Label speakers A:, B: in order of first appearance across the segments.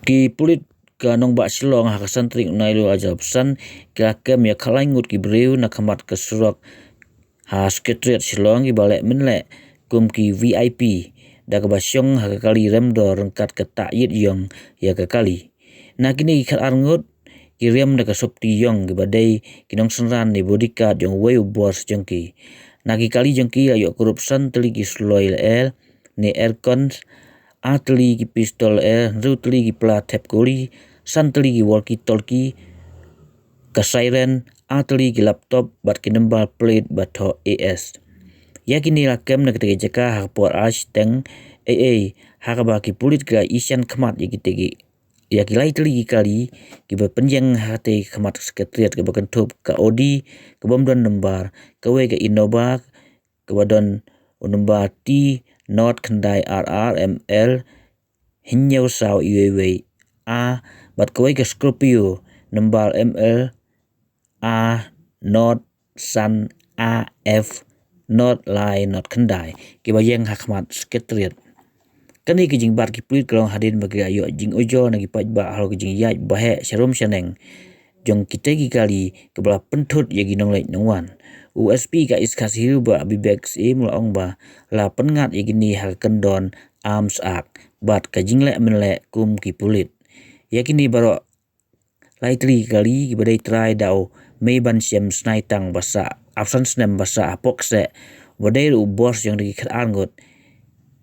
A: Ki pulit ka nong ba silong ha kasantri unai lo ajar pesan ki kem ya khalai ngut ki breu na Khmat ke surak ha Secretariat silong ki balek menle kum ki VIP da ka basyong ha kali rem do rengkat ke tak yit yong ya ka kali na kini ki khat ngut ki rem da ka sop ti yong ki badai ki nong senran ni bodyguard jong wei bos jong ki na ki kali jong ki ayo korupsan teli ki sloi el ni aircon atli ki pistol rutli ki pla tap goli santli ki walkie talkie ka siren atli ki laptop bat ki number plate batho AS yakini lakem na ketege jaka ha por ashteng ha ba ki pulit ka isian Khmat yakitegi yaki laitli ki kali ki berpenjang hati Khmat Secretariat ke berkentup ka odi ke bomdon nembar ke we ke Innova ke badon number T not kendai RRML hinyau saw iwewe a bat ke we ke Scorpio number ML A not san AF not lai not kendai ki bayang Khmat Secretariat kani ki jing bar ki pulit kalong hadin bagi ayo jing ojo na ki paj ba halo ki jing yaj bahe sharom shaneng jong kita ki kali ke bala pentut ya ginong lai nongwan USP ka iskas hiru ba abibek mula ong ba la pengat ya gini ha kendon arms act bat ka jing le menle kum ki pulit ya kini baro laitli kali ki badai try dau mei ban siam snai tang basa absence nem basa apokse badai u bos yang di khat angot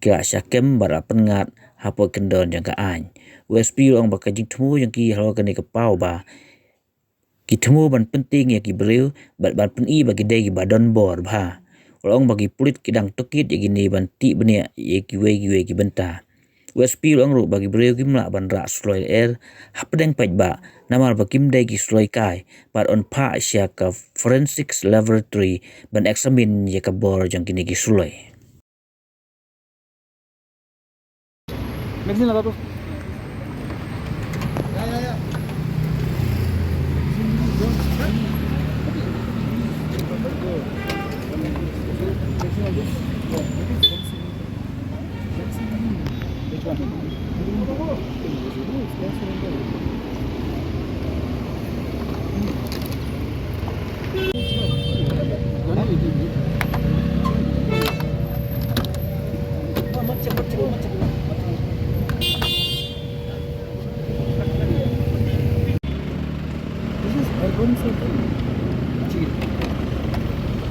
A: ka syakem bara pengat hapo kendon yang ka an USP ong ba ka jing thmu yang ki halo kani ka pau ba ki thmu ban penting ya ki breu ban peni bagi dai ki badon bor ba ong bagi pulit kidang tokit ya gini ban ti benia ye ki we ki benta USP ong ru bagi breu ki mla ban ra sloi hapdeng paj ba namar bakim dai ki sloi kai but on pa sya ka forensics laboratory ban examine ya ka bor jang kini ki sloi
B: Magazine lah tu. Ya.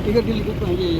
B: Ikat dili ko ye.